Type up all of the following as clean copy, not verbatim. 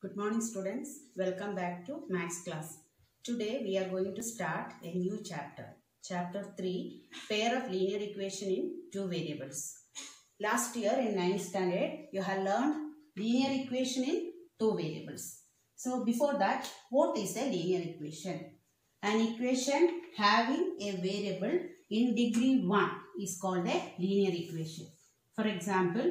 Good morning students, welcome back to Maths class. Today we are going to start a new chapter. Chapter 3, Pair of Linear Equation in Two Variables. Last year in 9th standard you have learned linear equation in two variables. So before that, what is a linear equation? An equation having a variable in degree 1 is called a linear equation. For example,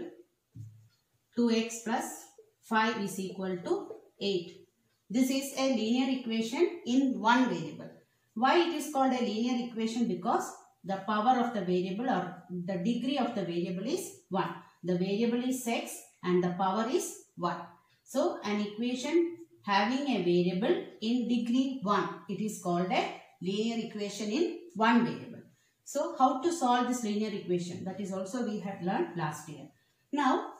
2x plus 5 is equal to 8. This is a linear equation in one variable. Why it is called a linear equation? Because the power of the variable or the degree of the variable is 1. The variable is x and the power is 1. So an equation having a variable in degree 1, it is called a linear equation in one variable. So how to solve this linear equation? That is also we had learned last year. Now,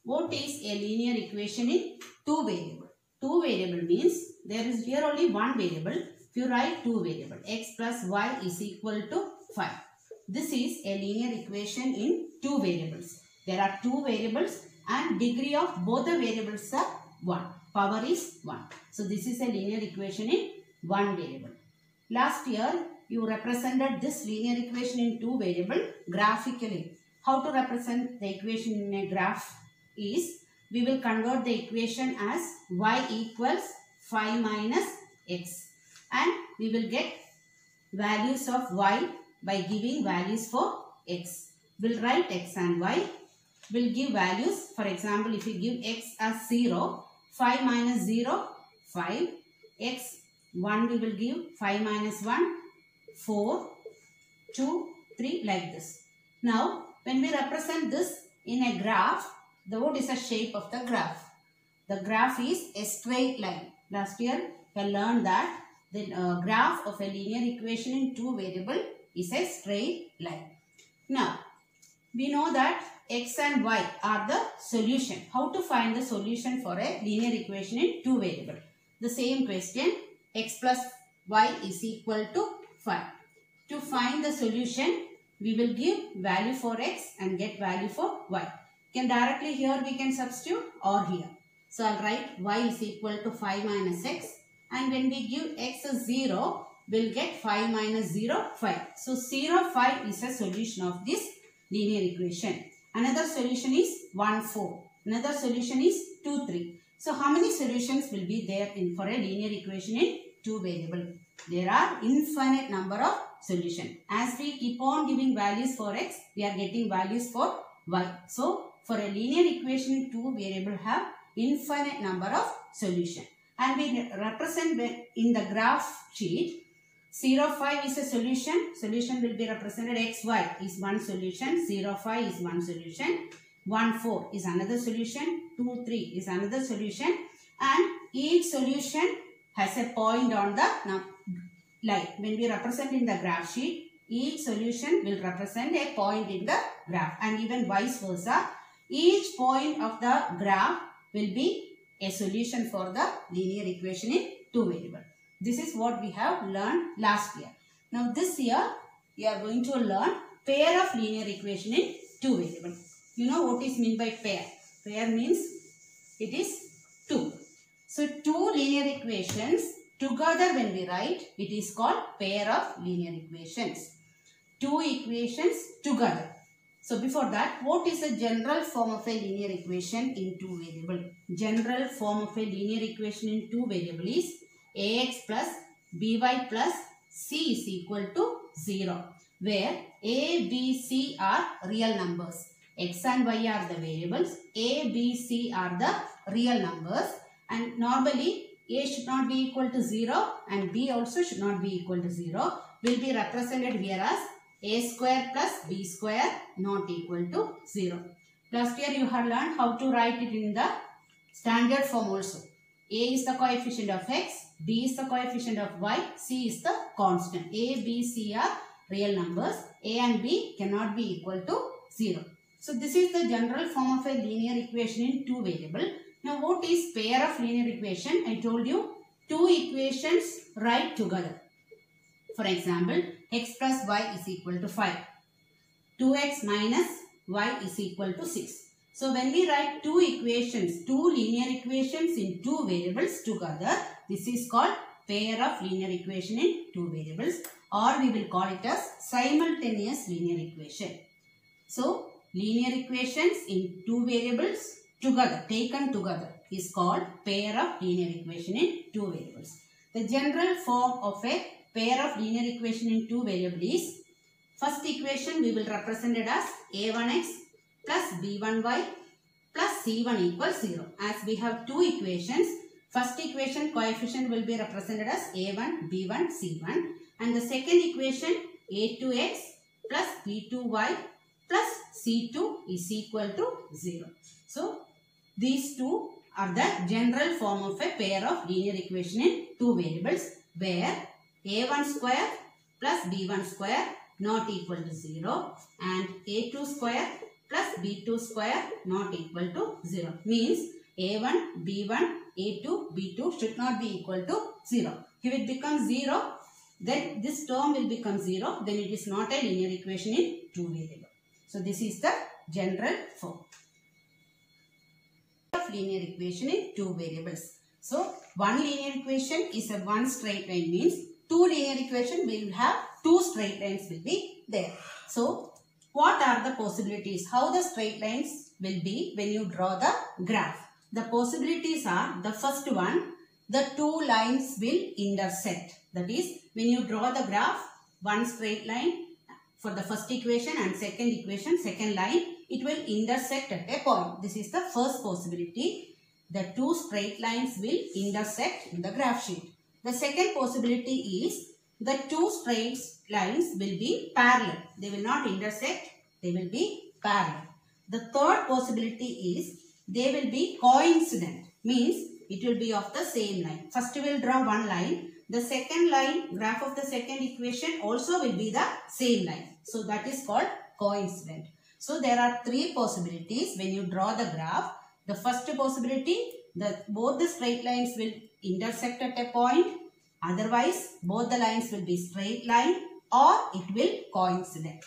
what is a linear equation in two variable? Two variable means there is here only one variable. If you write two variable, x plus y is equal to 5. This is a linear equation in two variables. There are two variables and degree of both the variables are 1. Power is 1. So this is a linear equation in one variable. Last year you represented this linear equation in two variable graphically. How to represent the equation in a graph is, we will convert the equation as y equals 5 minus x, and we will get values of y by giving values for x. We will write x and y. We will give values. For example, if we give x as 0, 5 minus 0, 5. X 1 we will give 5 minus 1, 4, 2, 3 like this. Now, when we represent this in a graph, what is the shape of the graph? The graph is a straight line. Last year we learned that the graph of a linear equation in two variable is a straight line. Now, we know that x and y are the solution. How to find the solution for a linear equation in two variable? The same question, x plus y is equal to 5. To find the solution, we will give value for x and get value for y. Can directly here we can substitute or here. So I'll write y is equal to 5 minus x, and when we give x as 0, we'll get 5 minus 0, 5. So 0, 5 is a solution of this linear equation. Another solution is 1, 4. Another solution is 2, 3. So how many solutions will be there for a linear equation in two variable? There are infinite number of solutions. As we keep on giving values for x, we are getting values for y. So for a linear equation in two variable have infinite number of solution, and we represent in the graph sheet 0, 5 is a solution. Solution will be represented x, y is one solution, 0, 5 is one solution, 1, 4 is another solution, 2, 3 is another solution, and each solution has a point on the line. When we represent in the graph sheet, each solution will represent a point in the graph, and even vice versa. Each point of the graph will be a solution for the linear equation in two variable. This is what we have learned last year. Now this year we are going to learn pair of linear equation in two variable. You know what is meant by pair? Pair means it is two. So two linear equations together when we write, it is called pair of linear equations. Two equations together. So before that, what is the general form of a linear equation in two variable? General form of a linear equation in two variable is ax plus by plus c is equal to 0, where a, b, c are real numbers. X and y are the variables. A, b, c are the real numbers, and normally a should not be equal to 0 and b also should not be equal to 0. Will be represented here as a square plus b square not equal to 0. Last year you have learned how to write it in the standard form also. A is the coefficient of x, b is the coefficient of y, c is the constant. A, b, c are real numbers. A and b cannot be equal to 0. So this is the general form of a linear equation in two variable. Now what is pair of linear equation? I told you two equations write together. For example, x plus y is equal to 5. 2x minus y is equal to 6. So when we write two equations, two linear equations in two variables together, this is called pair of linear equation in two variables, or we will call it as simultaneous linear equation. So linear equations in two variables together, taken together, is called pair of linear equation in two variables. The general form of a pair of linear equation in two variables is, first equation we will represent it as a1x plus b1y plus c1 equals 0. As we have two equations, first equation coefficient will be represented as a1, b1, c1, and the second equation a2x plus b2y plus c2 is equal to 0. So these two are the general form of a pair of linear equation in two variables, where a1 square plus b1 square not equal to 0 and a2 square plus b2 square not equal to 0. Means a1, b1, a2, b2 should not be equal to 0. If it becomes 0, then this term will become 0. Then it is not a linear equation in two variables. So this is the general form of linear equation in two variables. So one linear equation is a one straight line, means two linear equation will have two straight lines will be there. So what are the possibilities? How the straight lines will be when you draw the graph? The possibilities are, the first one, the two lines will intersect. That is, when you draw the graph, one straight line for the first equation and second equation, second line, it will intersect at a point. This is the first possibility. The two straight lines will intersect in the graph sheet. The second possibility is, the two straight lines will be parallel. They will not intersect, they will be parallel. The third possibility is, they will be coincident. Means it will be of the same line. First we will draw one line. The second line, graph of the second equation also will be the same line. So that is called coincident. So there are three possibilities when you draw the graph. The first possibility, both the straight lines will intersect at a point. Otherwise, both the lines will be straight line, or it will coincident.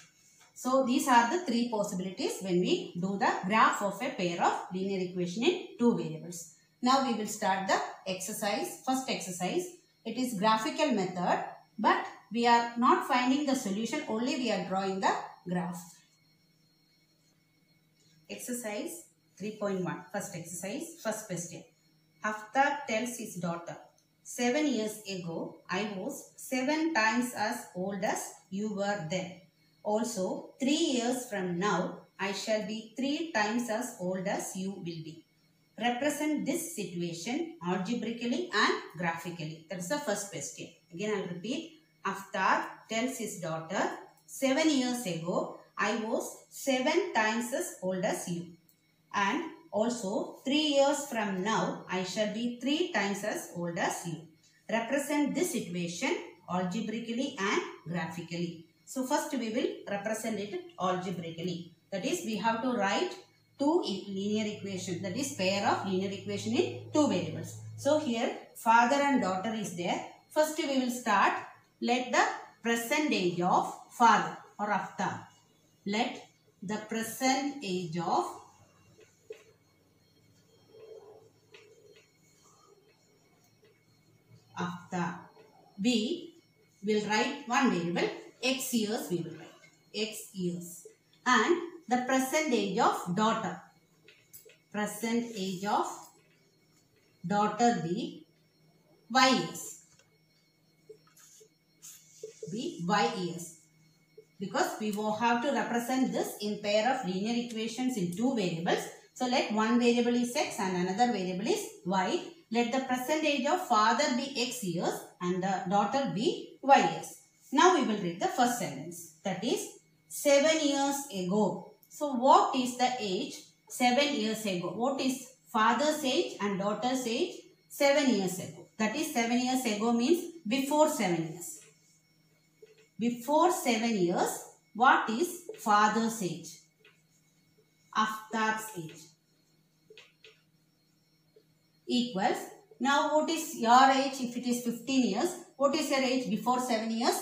So these are the three possibilities when we do the graph of a pair of linear equation in two variables. Now we will start the exercise. First exercise, it is graphical method, but we are not finding the solution, only we are drawing the graph. Exercise 3.1. First exercise, first question. Haftar tells his daughter, 7 years ago, I was 7 times as old as you were then. Also, 3 years from now, I shall be 3 times as old as you will be. Represent this situation algebraically and graphically. That is the first question. Again, I will repeat. Haftar tells his daughter, 7 years ago, I was 7 times as old as you. And also, 3 years from now, I shall be 3 times as old as you. Represent this situation algebraically and graphically. So, first we will represent it algebraically. That is, we have to write two linear equations. That is, pair of linear equation in two variables. So, here father and daughter is there. First we will start. Let the present age of father or Haftar. Let the present age of Haftar. We will write one variable, x years we will write, x years. And the present age of daughter. Present age of daughter be y years. Be y years. Because we will have to represent this in pair of linear equations in two variables. So let one variable is x and another variable is y. Let the present age of father be x years and the daughter be y years. Now we will read the first sentence. That is 7 years ago. So what is the age 7 years ago? What is father's age and daughter's age 7 years ago? That is 7 years ago means before 7 years. Before 7 years, what is father's age? Haftar's age. Equals, now what is your age if it is 15 years? What is your age before 7 years?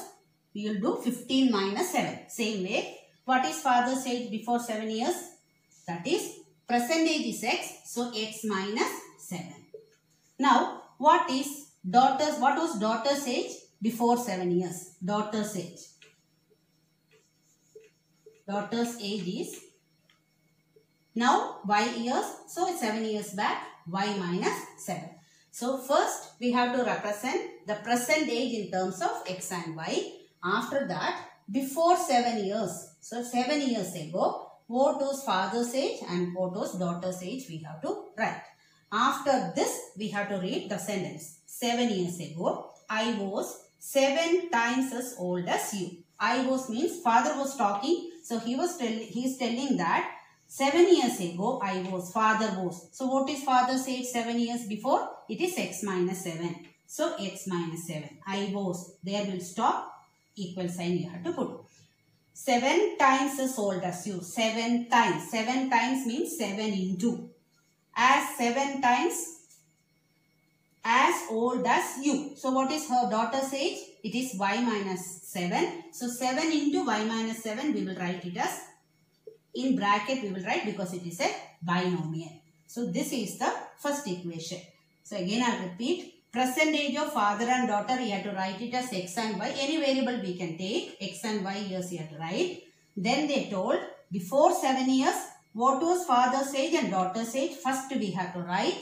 We will do 15 minus 7. Same way, what is father's age before 7 years? That is Percentage is x, so x minus 7. Now, what was daughter's age before 7 years? Daughter's age. Daughter's age is now y years, so 7 years back, y minus 7. So, first we have to represent the present age in terms of x and y. After that, before 7 years, so 7 years ago, what was father's age and what was daughter's age we have to write. After this, we have to read the sentence. 7 years ago, I was 7 times as old as you. I was means father was talking, so he is telling that 7 years ago I was, father was. So what is father's age 7 years before? It is x minus 7. So x minus 7. I was. There will stop. Equal sign you have to put. 7 times as old as you. 7 times. 7 times means 7 into. As 7 times as old as you. So what is her daughter's age? It is y minus 7. So 7 into y minus 7 we will write it as, in bracket we will write because it is a binomial. So this is the first equation. So again I will repeat. Present age of father and daughter, you have to write it as x and y. Any variable we can take. X and y years you have to write. Then they told before 7 years, what was father's age and daughter's age? First we have to write.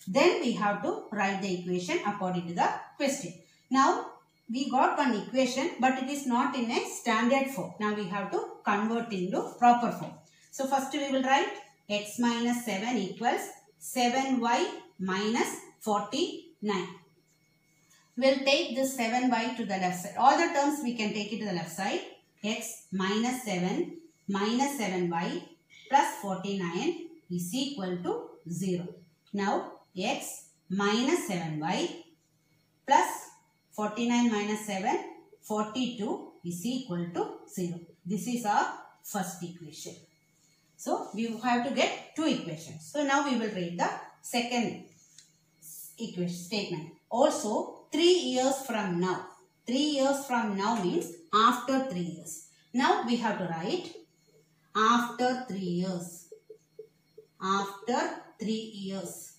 Then we have to write the equation according to the question. Now we got one equation, but it is not in a standard form. Now we have to convert into proper form. So first we will write x minus 7 equals 7y minus 49. We'll take this 7y to the left side. All the terms we can take it to the left side. X minus 7 minus 7y plus 49 is equal to 0. Now x minus 7y plus 49 minus 7, 42 is equal to 0. This is our first equation. So we have to get two equations. So now we will read the second equation statement. Also 3 years from now. 3 years from now means after 3 years. Now we have to write after 3 years. After 3 years.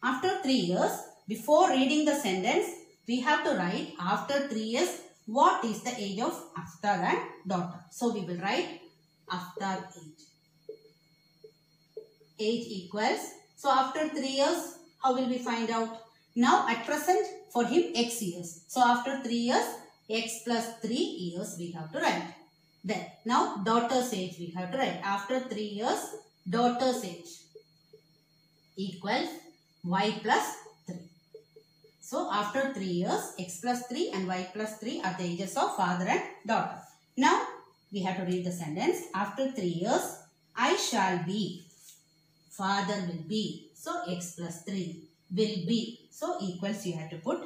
After 3 years, before reading the sentence, we have to write after 3 years what is the age of Aftar and daughter. So we will write Aftar age. Age equals. So after 3 years, how will we find out? Now at present for him x years. So after 3 years, x plus 3 years we have to write. Then now daughter's age we have to write. After 3 years, daughter's age equals y plus 3. So after 3 years, x plus 3 and y plus 3 are the ages of father and daughter. Now we have to read the sentence. After 3 years, I shall be. Father will be. So x plus 3 will be. So equals you have to put.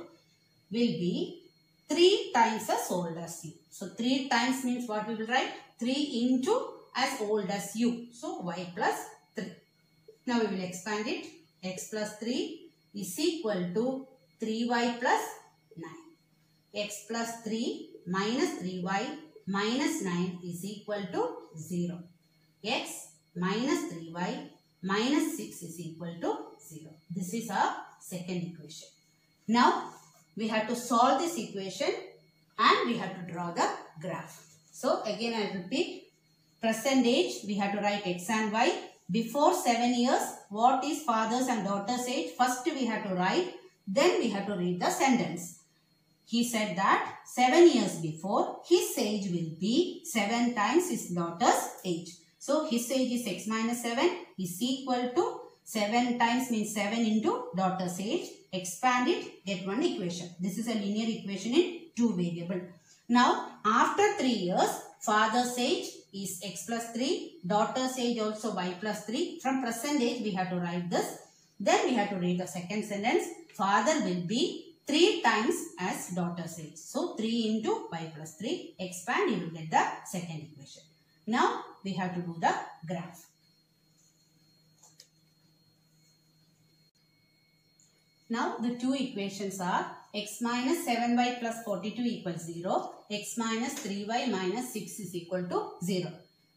Will be 3 times as old as you. So 3 times means what we will write? 3 into as old as you. So y plus 3. Now we will expand it. X plus 3 is equal to 3y plus 9. X plus 3 minus 3y minus 9 is equal to 0. X minus 3y minus 6 is equal to 0. This is our second equation. Now we have to solve this equation and we have to draw the graph. So again I repeat. Present age we have to write x and y. Before 7 years, what is father's and daughter's age? First we have to write, then we have to read the sentence. He said that 7 years before, his age will be 7 times his daughter's age. So his age is x minus 7 is equal to 7 times means 7 into daughter's age. Expand it, get one equation. This is a linear equation in 2 variable. Now after 3 years, father's age is x plus 3, daughter's age also y plus 3. From present age we have to write this. Then we have to read the second sentence. Father will be 3 times as daughter's age. So 3 into y plus 3. Expand, you will get the second equation. Now we have to do the graph. Now the two equations are x minus 7y plus 42 equals 0. X minus 3y minus 6 is equal to 0.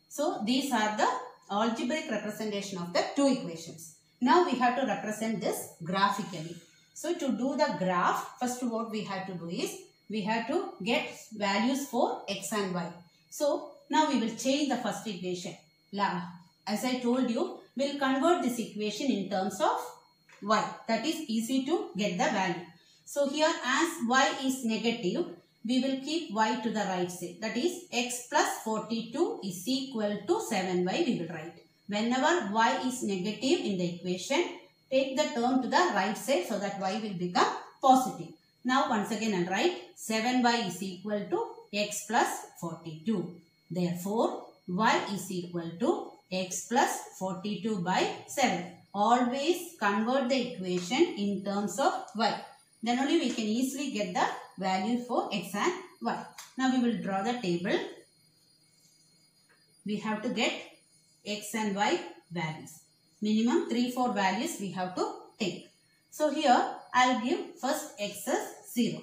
So these are the algebraic representation of the two equations. Now we have to represent this graphically. So to do the graph, first what we have to do is, we have to get values for x and y. So now we will change the first equation. As I told you, we will convert this equation in terms of y. That is easy to get the value. So here as y is negative, we will keep y to the right side. That is x plus 42 is equal to 7y we will write. Whenever y is negative in the equation, take the term to the right side so that y will become positive. Now once again I'll write 7y is equal to x plus 42. Therefore y is equal to x plus 42 by 7. Always convert the equation in terms of y. Then only we can easily get the value for x and y. Now we will draw the table. We have to get x and y values. Minimum 3-4 values we have to take. So here I'll give first x as 0.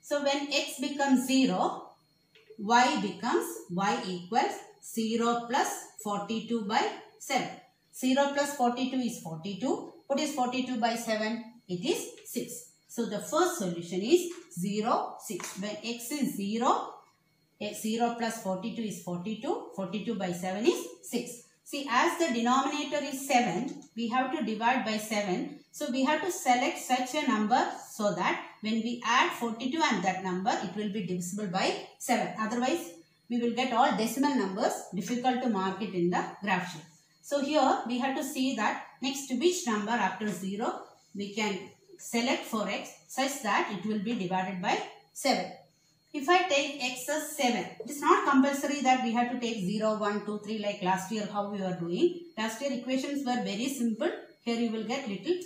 So when x becomes 0, y equals 0 plus 42 by 7. 0 plus 42 is 42. What is 42 by 7? It is 6. So the first solution is 0, 6. When x is 0, 0 plus 42 is 42. 42 by 7 is 6. See, as the denominator is 7, we have to divide by 7. So we have to select such a number so that when we add 42 and that number, it will be divisible by 7. Otherwise, we will get all decimal numbers, difficult to mark it in the graph sheet. So here we have to see that next to which number after 0 we can select for x such that it will be divided by 7. If I take x as 7, it is not compulsory that we have to take 0, 1, 2, 3 like last year how we were doing. Last year equations were very simple. Here you will get little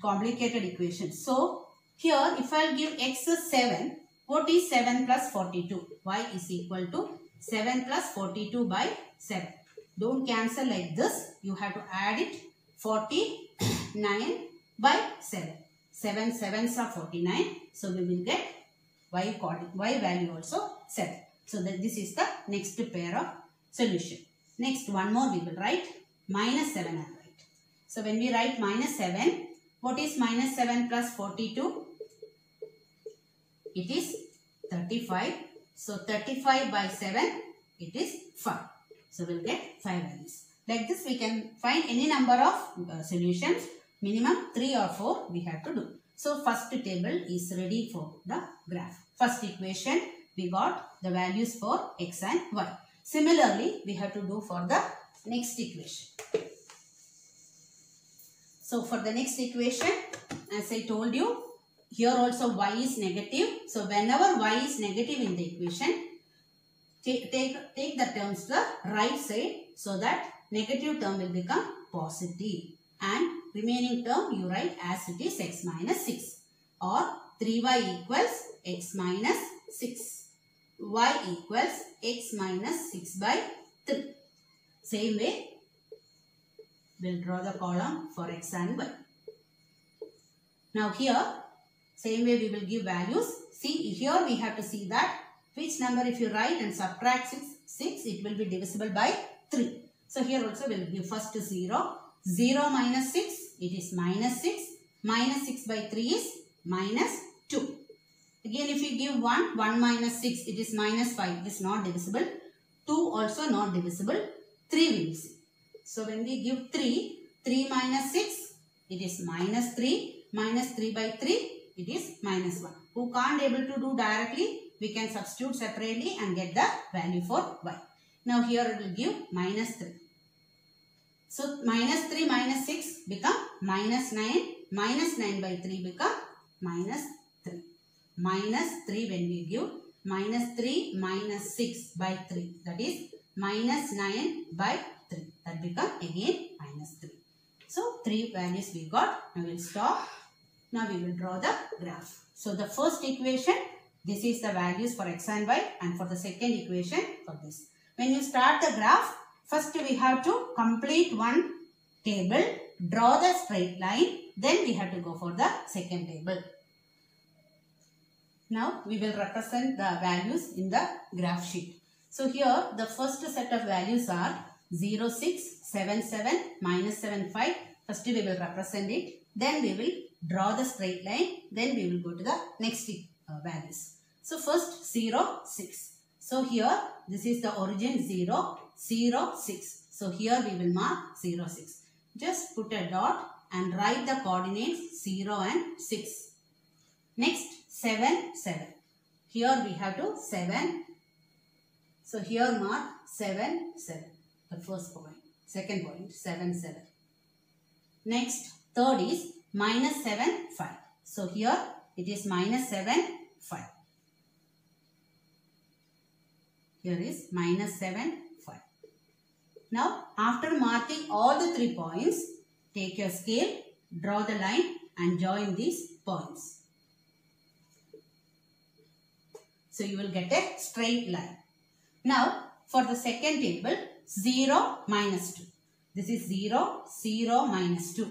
complicated equations. So here if I will give x as 7, what is 7 plus 42? Y is equal to 7 plus 42 by 7. Don't cancel like this. You have to add it 49 by 7. 7 sevens are 49. So we will get y value also 7. So that this is the next pair of solution. Next one more we will write minus 7 and write. So when we write minus 7, what is minus 7 plus 42? It is 35. So 35 by 7, it is 5. So we'll get 5 values. Like this we can find any number of solutions. Minimum 3 or 4 we have to do. So first table is ready for the graph. First equation we got the values for x and y. Similarly we have to do for the next equation. So for the next equation, as I told you, here also y is negative. So whenever y is negative in the equation, take the terms to the right side so that negative term will become positive. And remaining term you write as it is x minus 6 or 3y equals x minus 6. Y equals x minus 6 by 3. Same way, we'll draw the column for x and y. Now here, same way we will give values. See, here we have to see that which number if you write and subtract 6, it will be divisible by 3. So here also we will give first 0. 0 minus 6, it is minus 6. Minus 6 by 3 is minus 2. Again if you give 1, 1 minus 6, it is minus 5. It is not divisible. 2 also not divisible. 3 we will see. So when we give 3, 3 minus 6, it is minus 3. Minus 3 by 3, it is minus 1. Who can't able to do directly, we can substitute separately and get the value for y. Now here it will give minus 3. So minus 3 minus 6 become minus 9. Minus 9 by 3 become minus 3. Minus 3 when we give minus 3 minus 6 by 3. That is minus 9 by 3. That become again minus 3. So 3 values we got. Now we will stop. Now we will draw the graph. So the first equation, this is the values for x and y, and for the second equation for this. When you start the graph, first we have to complete one table, draw the straight line, then we have to go for the second table. Now we will represent the values in the graph sheet. So here the first set of values are 0, 6, 7, 7, minus 7, 5. First we will represent it. Then we will draw the straight line. Then we will go to the next values. So first 0, 6. So here this is the origin 0, 0, 6. So here we will mark 0, 6. Just put a dot and write the coordinates 0 and 6. Next 7, 7. Here we have to 7. So here mark 7, 7. The first point. Second point 7, 7. Next third is minus 7, 5. So here it is minus 7, 5. Here is minus 7, 5. Now after marking all the 3 points, take your scale, draw the line and join these points. So you will get a straight line. Now for the second table, 0, minus 2. This is 0, 0, minus 2.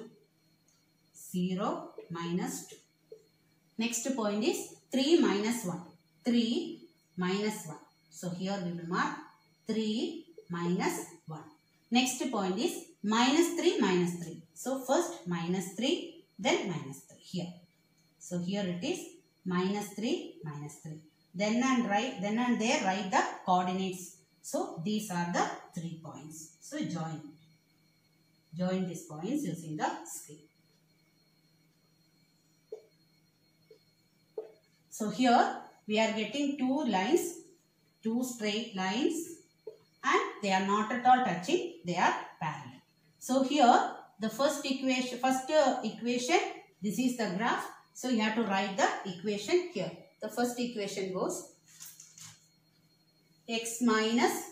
0, minus 2. Next point is 3, minus 1. 3, minus 1. So here we will mark 3, minus 1. Next point is minus 3, minus 3. So first minus 3, then minus 3 here. So here it is minus 3, minus 3. Then and there write the coordinates. So these are the 3 points. So join these points using the scale. So here we are getting 2 lines, 2 straight lines, and they are not at all touching, they are parallel. So here the first equation, this is the graph. So you have to write the equation here. The first equation goes x minus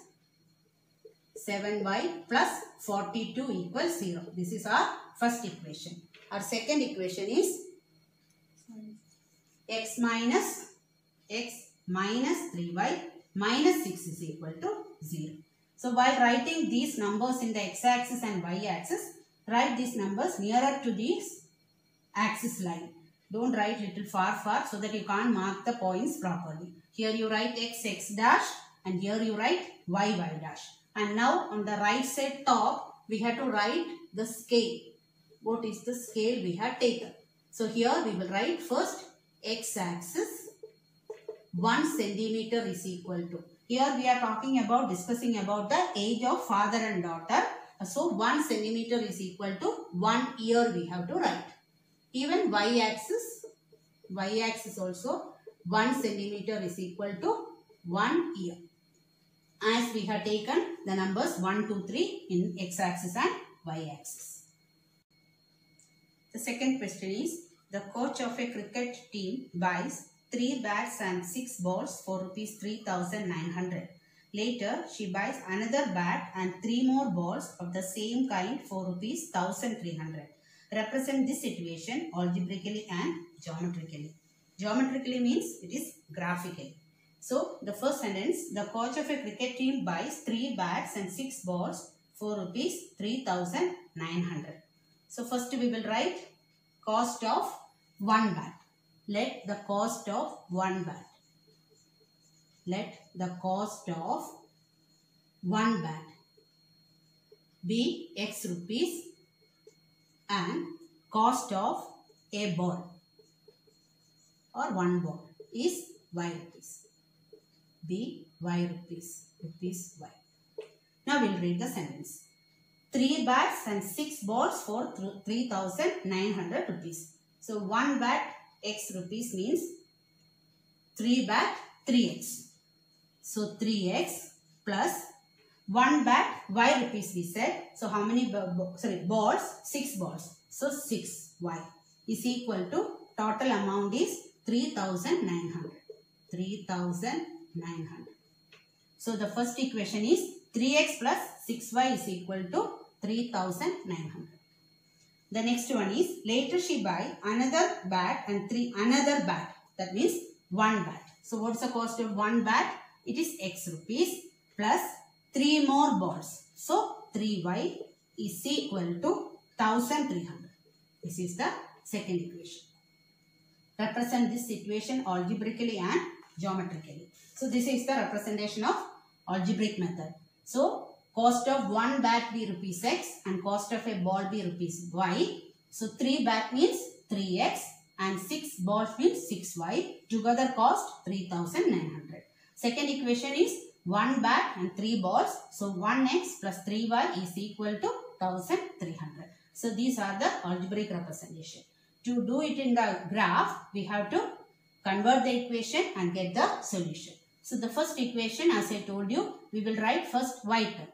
7y plus 42 equals 0. This is our first equation. Our second equation is x minus 3y minus 6 is equal to 0. So while writing these numbers in the x-axis and y-axis, write these numbers nearer to this axis line. Don't write little far so that you can't mark the points properly. Here you write x dash and here you write y dash. And now on the right side top, we have to write the scale. What is the scale we have taken? So here we will write first x-axis 1 centimeter is equal to. Here we are discussing about the age of father and daughter. So 1 centimeter is equal to 1 year we have to write. Even y-axis also 1 centimeter is equal to 1 year. As we have taken the numbers 1, 2, 3 in x-axis and y-axis. The second question is, the coach of a cricket team buys 3 bats and 6 balls for rupees 3,900. Later, she buys another bat and 3 more balls of the same kind for rupees 1,300. Represent this situation algebraically and geometrically. Geometrically means it is graphically. So, the first sentence, the coach of a cricket team buys 3 bats and 6 balls for rupees 3,900. So, first we will write cost of 1 bat. Let the cost of 1 bat. Let the cost of 1 bat be x rupees and cost of a ball or 1 ball is y rupees. Be y rupees. Rupees y. Now we will read the sentence. 3 bats and 6 balls for 3,900 rupees. So 1 bat x rupees means 3 bat 3x. So 3x plus 1 bat y rupees we said. So how many balls? 6 balls. So 6y is equal to total amount is 3,900. 3,900. So the first equation is 3x plus 6y is equal to 3,900. The next one is, later she buy another bat and another bat. That means 1 bat. So what's the cost of 1 bat? It is x rupees plus 3 more balls. So 3y is equal to 1,300. This is the second equation. Represent this equation algebraically and geometrically. So this is the representation of algebraic method. So cost of one bat be rupees X and cost of a ball be rupees Y. So 3 bat means 3X and 6 balls means 6Y. Together cost 3,900. Second equation is 1 bat and 3 balls. So 1X plus 3Y is equal to 1,300. So these are the algebraic representation. To do it in the graph, we have to convert the equation and get the solution. So the first equation, as I told you, we will write first y term.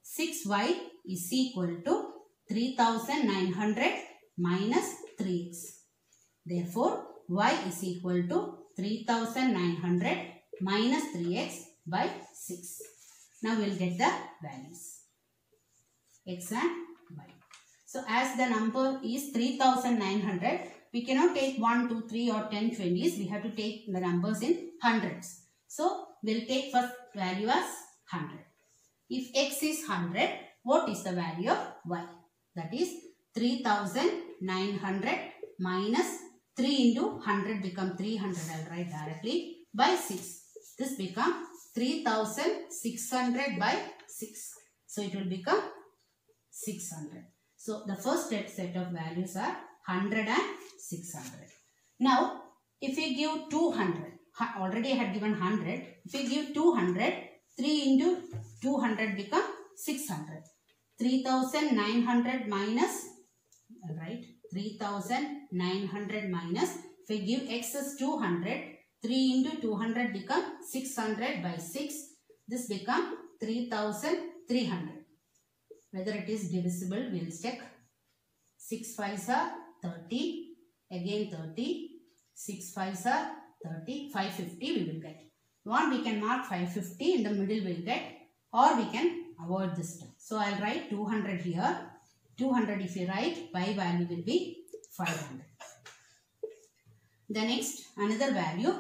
6y is equal to 3,900 minus 3x. Therefore, y is equal to 3,900 minus 3x by 6. Now we will get the values, x and y. So as the number is 3,900, we cannot take 1, 2, 3 or 10, 20s. We have to take the numbers in hundreds. So we will take first value as 100. If x is 100, what is the value of y? That is 3,900 minus 3 into 100 become 300. I will write directly by 6. This become 3,600 by 6. So it will become 600. So the first set of values are 100 and 600. Now if we give 200, already I had given 100. If we give 200, 3 into 200 become 600. 3,900 minus, right? 3,900 minus, if we give x as 200, 3 into 200 become 600 by 6. This become 3,300. Whether it is divisible, we will check. 6 5s are 30, again 30, 6 5s are 30, 550 we will get. One we can mark 550, in the middle we will get, or we can avoid this term. So I will write 200 here. 200 if you write, y value will be 500. The next, another value,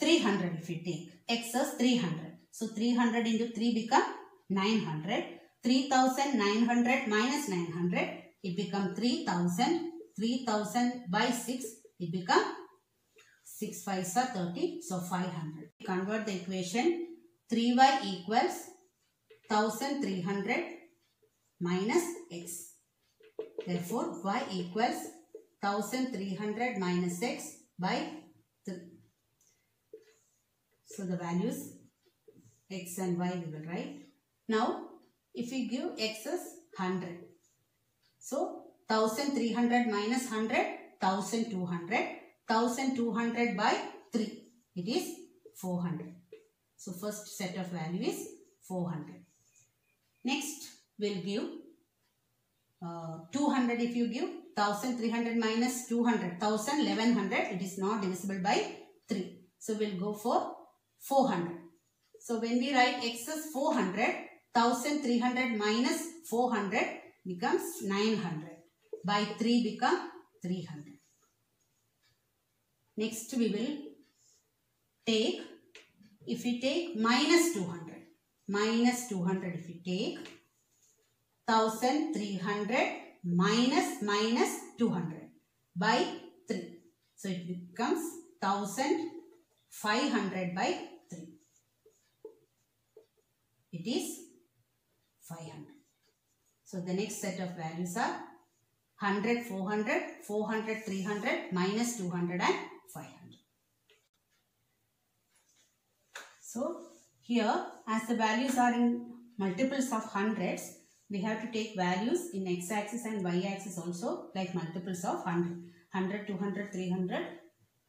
300 if you take. X as 300. So 300 into 3 become 900. 3,900 minus 900, it become 3,000. 3,000 by 6, it become 6 5s are 30. So 500. Convert the equation. 3y equals 1,300 minus x. Therefore, y equals 1,300 minus x by 3. So the values x and y we will write. Now, if we give x as 100. So, 1,300 minus 100, 1,200. 1,200 by 3. It is 400. So, first set of value is 400. Next, we will give 200 if you give. 1,300 minus 200, 1,100. It is not divisible by 3. So, we will go for 400. So, when we write x as 400, 1,300 minus 400 becomes 900. By 3 become 300. Next we will take, if we take minus 200. Minus 200 if we take, 1,300 minus 200 by 3. So it becomes 1,500 by 3. It is 500. So the next set of values are 100, 400, 400, 300, minus 200 and 500. So here, as the values are in multiples of hundreds, we have to take values in x-axis and y-axis also, like multiples of 100. 100, 200, 300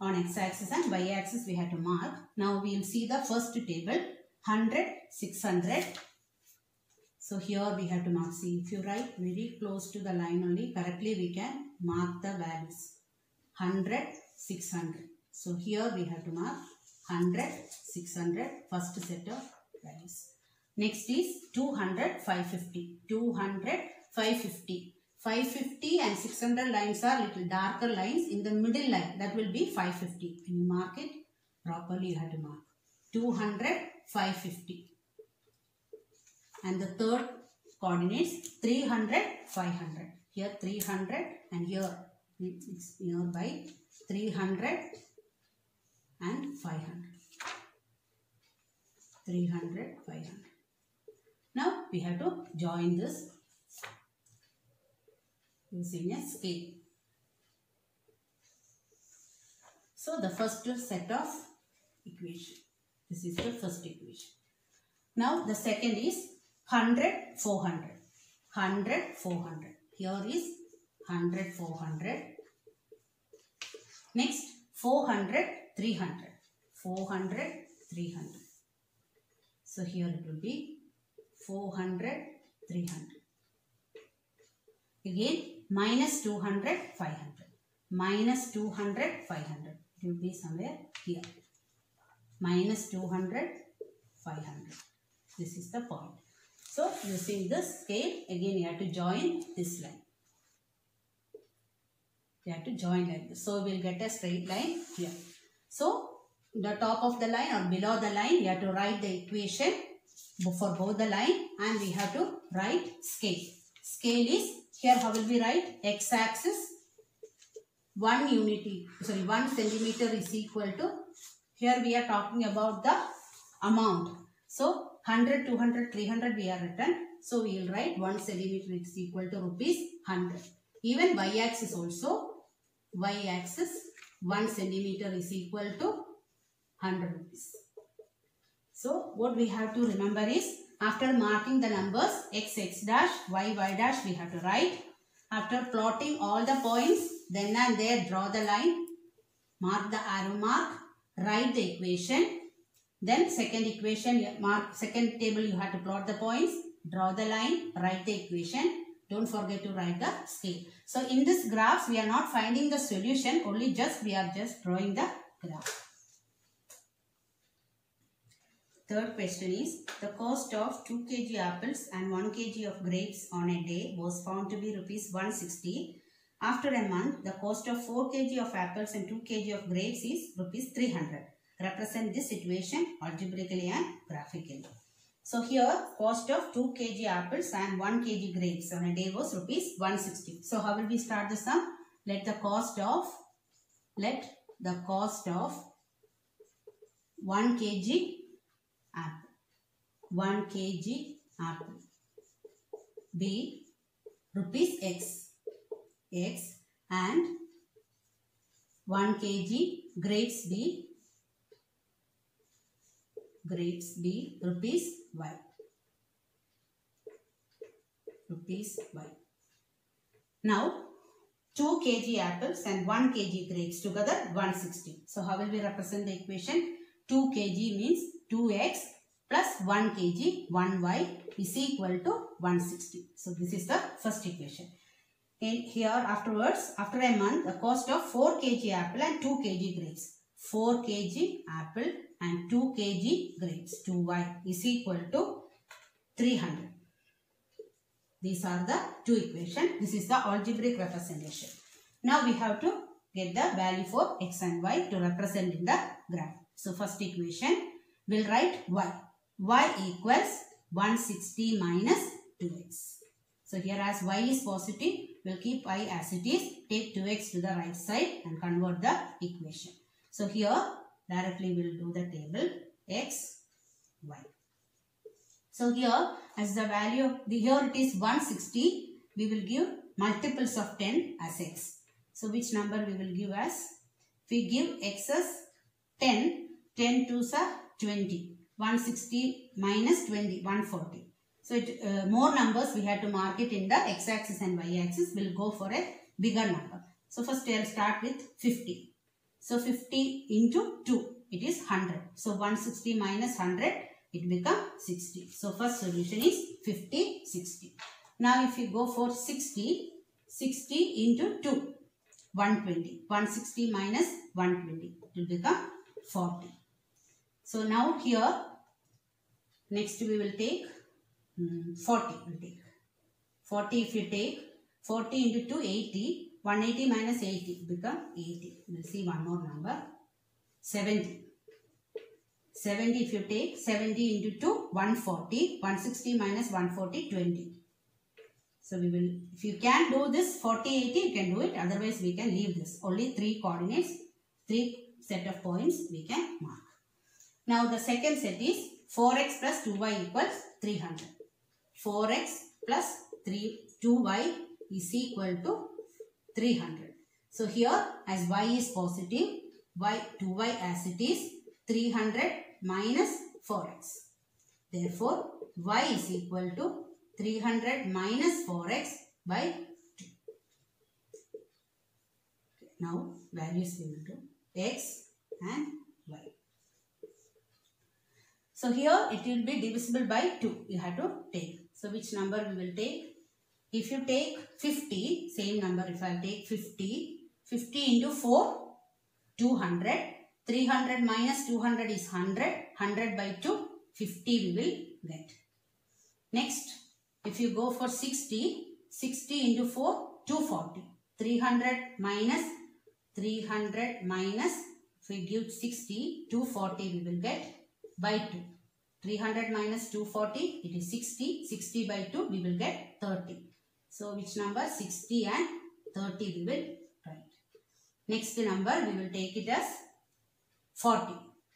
on x-axis and y-axis we have to mark. Now we will see the first table, 100, 600. So here we have to mark. See, if you write very close to the line only, correctly we can mark the values. 100, 600. So here we have to mark 100, 600, first set of values. Next is 200, 550. 200, 550. 550 and 600 lines are little darker lines. In the middle line, that will be 550. When you mark it properly, you have to mark 200, 550. And the third coordinates 300, 500. Here 300 and here it's nearby 300 and 500. 300, 500. Now we have to join this using a scale. So the first set of equation. This is the first equation. Now the second is 100, 400. 100, 400. Here is 100, 400. Next 400, 300. 400, 300. So here it will be 400, 300. Again minus 200, 500. Minus 200, 500. It will be somewhere here. Minus 200, 500. This is the point. So using this scale, again you have to join this line. You have to join like this. So we will get a straight line here. So the top of the line or below the line, you have to write the equation for both the line, and we have to write scale. Scale is, here how will we write? X-axis 1 centimeter is equal to, here we are talking about the amount. So 100, 200, 300 we are written. So we will write 1 centimeter is equal to rupees 100. Even y-axis also, y-axis 1 centimeter is equal to 100 rupees. So what we have to remember is, after marking the numbers x, x dash, y, y dash, we have to write. After plotting all the points, then and there draw the line, mark the arrow mark, write the equation. Then second equation, mark second table, you have to plot the points, draw the line, write the equation. Don't forget to write the scale. So in this graphs, we are not finding the solution, only we are just drawing the graph. Third question is, the cost of 2 kg apples and 1 kg of grapes on a day was found to be rupees 160. After a month, the cost of 4 kg of apples and 2 kg of grapes is rupees 300. Represent this situation algebraically and graphically. So here, cost of 2 kg apples and 1 kg grapes on a day was rupees 160. So how will we start the sum? Let the cost of 1 kg apple, 1 kg apple be rupees x, and 1 kg grapes be rupees y. Now 2 kg apples and 1 kg grapes together 160. So how will we represent the equation? 2 kg means 2x plus 1 kg 1y is equal to 160. So this is the first equation. And here afterwards, after a month, the cost of 4 kg apple and 2 kg grapes. 4 kg apple and 2 kg grapes, 2y is equal to 300. These are the two equations. This is the algebraic representation. Now we have to get the value for x and y to represent in the graph. So first equation, we'll write y. Y equals 160 minus 2x. So here as y is positive, we'll keep y as it is. Take 2x to the right side and convert the equation. So here directly we'll do the table x, y. So here as the value of here it is 160, we will give multiples of 10 as x. So which number we will give as? If we give x as 10, 10 2s are 20. 160 minus 20, 140. So more numbers we have to mark it in the x-axis and y-axis. We'll go for a bigger number. So first I'll start with 50. So 50 into 2, it is 100. So 160 minus 100, it becomes 60. So first solution is 50, 60. Now if you go for 60, 60 into 2, 120. 160 minus 120, it will become 40. So now here, next we will take 40. We'll take 40. If you take 40 into 2, 80. 180 minus 80 become 80. We'll see one more number. 70. 70 if you take 70 into 2, 140. 160 minus 140, 20. So we will, if you can do this 40, 80, you can do it. Otherwise we can leave this. Only 3 coordinates, 3 set of points we can mark. Now the second set is 4x plus 2y equals 300. 4x plus 2y is equal to 300. So here as y is positive, 2y as it is 300 minus 4x. Therefore, y is equal to 300 minus 4x by 2. Now, values we will do x and y. So, here it will be divisible by 2. You have to take. So, which number we will take? If you take 50, same number if I take 50, 50 into 4, 200. 300 minus 200 is 100. 100 by 2, 50 we will get. Next, if you go for 60, 60 into 4, 240. 300 minus, if we give 60, 240 we will get by 2. 300 minus 240, it is 60. 60 by 2, we will get 30. So, which number? 60 and 30 we will write. Next number, we will take it as 40.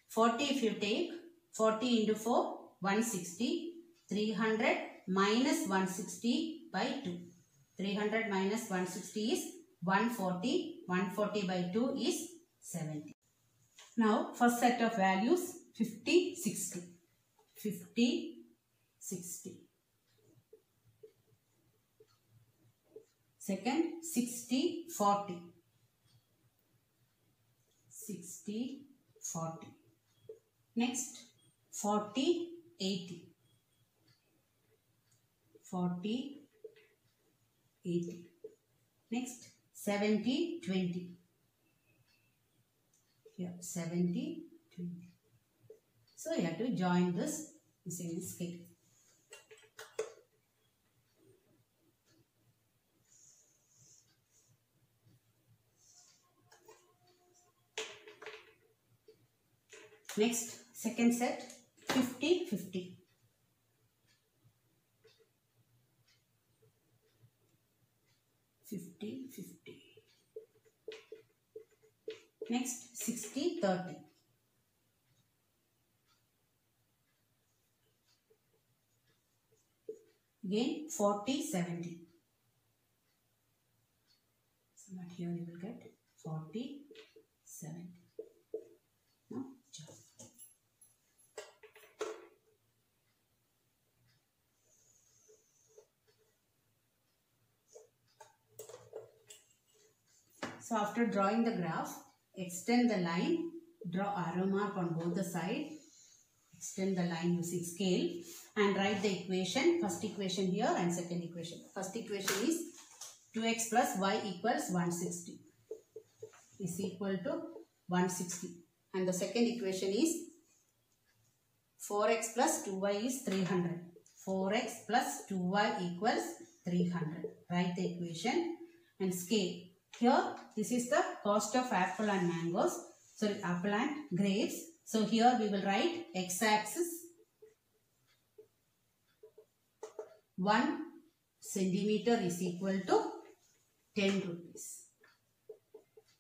40 if you take, 40 into 4, 160. 300 minus 160 by 2. 300 minus 160 is 140. 140 by 2 is 70. Now, first set of values 50, 60. 50, 60. Second, 60, 40. 60, 40. Next, 40, 80. 40, 80. Next, 70, 20. Here, 70, 20. So, you have to join this using scale. Next, second set, 50, 50. 50, 50. Next, 60, 30. Again, 40, 70. So, but here you will get 40, 70. Now, join. So, after drawing the graph, extend the line, draw arrow mark on both the sides, extend the line using scale and write the equation, first equation here and second equation. First equation is 2x plus y equals 160 is equal to 160 and the second equation is 4x plus 2y is 300. 4x plus 2y equals 300. Write the equation and scale. Here, this is the cost of apple and mangoes. Sorry, apple and grapes. So, here we will write x-axis 1 centimeter is equal to 10 rupees.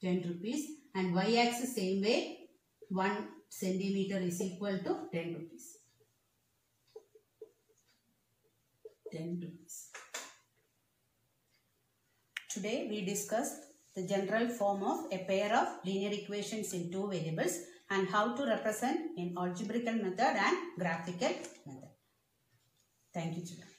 10 rupees. And y-axis same way 1 centimeter is equal to 10 rupees. 10 rupees. Today we discussed the general form of a pair of linear equations in two variables and how to represent in algebraical method and graphical method. Thank you, children.